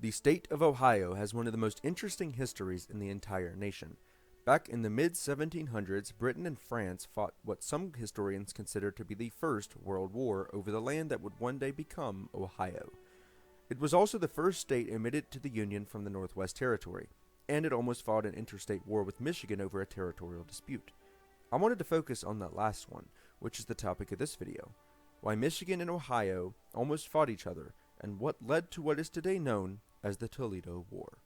The state of Ohio has one of the most interesting histories in the entire nation. Back in the mid-1700s, Britain and France fought what some historians consider to be the First World War over the land that would one day become Ohio. It was also the first state admitted to the Union from the Northwest Territory, and it almost fought an interstate war with Michigan over a territorial dispute. I wanted to focus on that last one, which is the topic of this video: why Michigan and Ohio almost fought each other, and what led to what is today known as the Toledo War.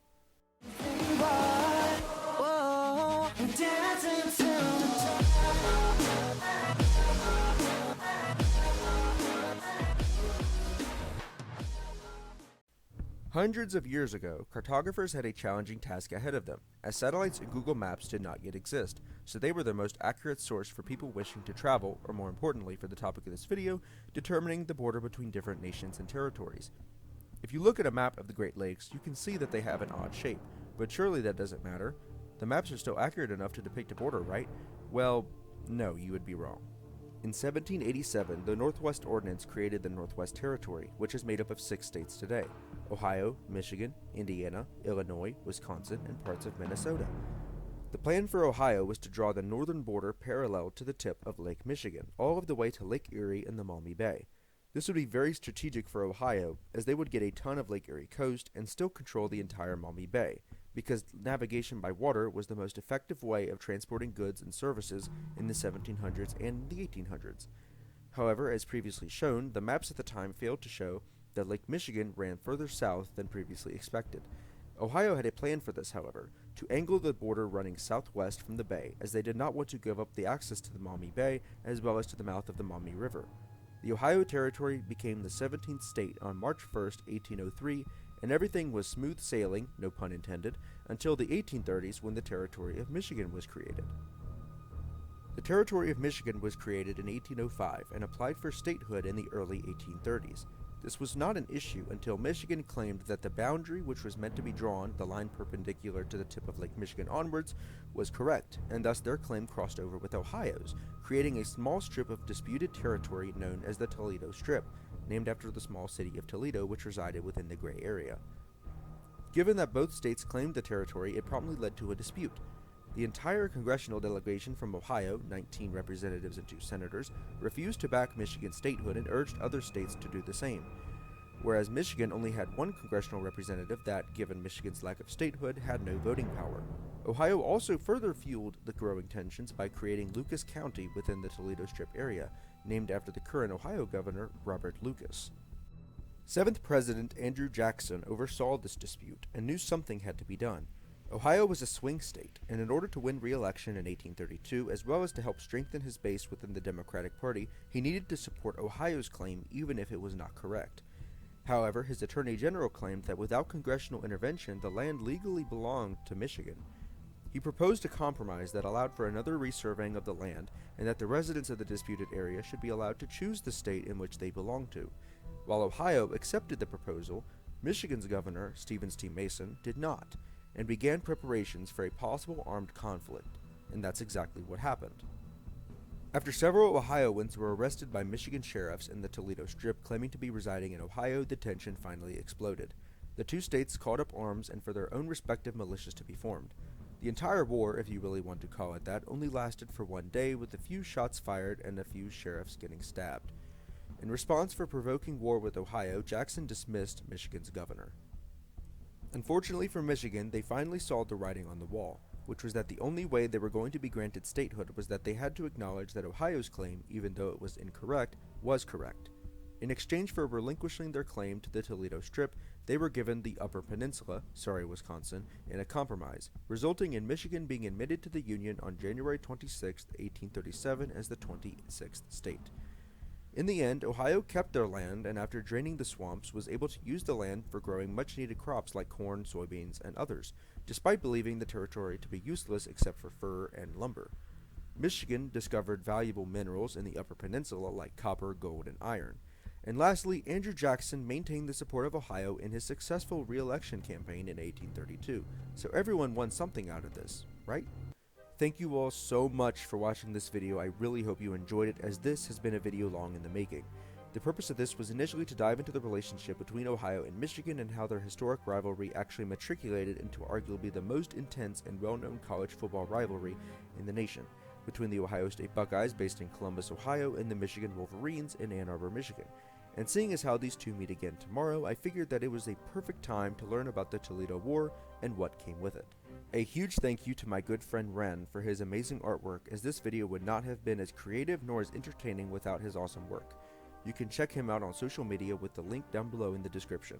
Hundreds of years ago, cartographers had a challenging task ahead of them, as satellites and Google Maps did not yet exist, so they were the most accurate source for people wishing to travel, or more importantly for the topic of this video, determining the border between different nations and territories. If you look at a map of the Great Lakes, you can see that they have an odd shape, but surely that doesn't matter. The maps are still accurate enough to depict a border, right? Well, no, you would be wrong. In 1787, the Northwest Ordinance created the Northwest Territory, which is made up of 6 states today: Ohio, Michigan, Indiana, Illinois, Wisconsin, and parts of Minnesota. The plan for Ohio was to draw the northern border parallel to the tip of Lake Michigan, all of the way to Lake Erie and the Maumee Bay. This would be very strategic for Ohio, as they would get a ton of Lake Erie coast and still control the entire Maumee Bay, because navigation by water was the most effective way of transporting goods and services in the 1700s and the 1800s. However, as previously shown, the maps at the time failed to show that Lake Michigan ran further south than previously expected. Ohio had a plan for this, however, to angle the border running southwest from the bay, as they did not want to give up the access to the Maumee Bay as well as to the mouth of the Maumee River. The Ohio Territory became the 17th state on March 1, 1803, and everything was smooth sailing, no pun intended, until the 1830s when the Territory of Michigan was created. The Territory of Michigan was created in 1805 and applied for statehood in the early 1830s. This was not an issue until Michigan claimed that the boundary which was meant to be drawn, the line perpendicular to the tip of Lake Michigan onwards, was correct, and thus their claim crossed over with Ohio's, creating a small strip of disputed territory known as the Toledo Strip, named after the small city of Toledo which resided within the gray area. Given that both states claimed the territory, it promptly led to a dispute. The entire congressional delegation from Ohio, 19 representatives and 2 senators, refused to back Michigan's statehood and urged other states to do the same, whereas Michigan only had 1 congressional representative that, given Michigan's lack of statehood, had no voting power. Ohio also further fueled the growing tensions by creating Lucas County within the Toledo Strip area, named after the current Ohio governor, Robert Lucas. 7th President Andrew Jackson oversaw this dispute and knew something had to be done. Ohio was a swing state, and in order to win re-election in 1832, as well as to help strengthen his base within the Democratic Party, he needed to support Ohio's claim even if it was not correct. However, his Attorney General claimed that without congressional intervention, the land legally belonged to Michigan. He proposed a compromise that allowed for another resurveying of the land, and that the residents of the disputed area should be allowed to choose the state in which they belonged to. While Ohio accepted the proposal, Michigan's governor, Stephen T. Mason, did not, and began preparations for a possible armed conflict, and that's exactly what happened. After several Ohioans were arrested by Michigan sheriffs in the Toledo Strip claiming to be residing in Ohio, the tension finally exploded. The 2 states called up arms and for their own respective militias to be formed. The entire war, if you really want to call it that, only lasted for 1 day, with a few shots fired and a few sheriffs getting stabbed. In response for provoking war with Ohio, Jackson dismissed Michigan's governor. Unfortunately for Michigan, they finally saw the writing on the wall, which was that the only way they were going to be granted statehood was that they had to acknowledge that Ohio's claim, even though it was incorrect, was correct. In exchange for relinquishing their claim to the Toledo Strip, they were given the Upper Peninsula, Wisconsin, in a compromise, resulting in Michigan being admitted to the Union on January 26, 1837 as the 26th state. In the end, Ohio kept their land, and after draining the swamps, was able to use the land for growing much-needed crops like corn, soybeans, and others, despite believing the territory to be useless except for fur and lumber. Michigan discovered valuable minerals in the Upper Peninsula like copper, gold, and iron. And lastly, Andrew Jackson maintained the support of Ohio in his successful re-election campaign in 1832, so everyone won something out of this, right? Thank you all so much for watching this video. I really hope you enjoyed it, as this has been a video long in the making. The purpose of this was initially to dive into the relationship between Ohio and Michigan and how their historic rivalry actually matriculated into arguably the most intense and well-known college football rivalry in the nation, between the Ohio State Buckeyes based in Columbus, Ohio, and the Michigan Wolverines in Ann Arbor, Michigan. And seeing as how these two meet again tomorrow, I figured that it was a perfect time to learn about the Toledo War and what came with it. A huge thank you to my good friend Ren for his amazing artwork, as this video would not have been as creative nor as entertaining without his awesome work. You can check him out on social media with the link down below in the description.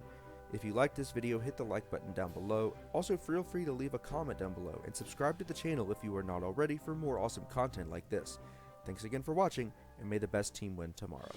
If you liked this video, hit the like button down below. Also, feel free to leave a comment down below and subscribe to the channel if you are not already for more awesome content like this. Thanks again for watching, and may the best team win tomorrow.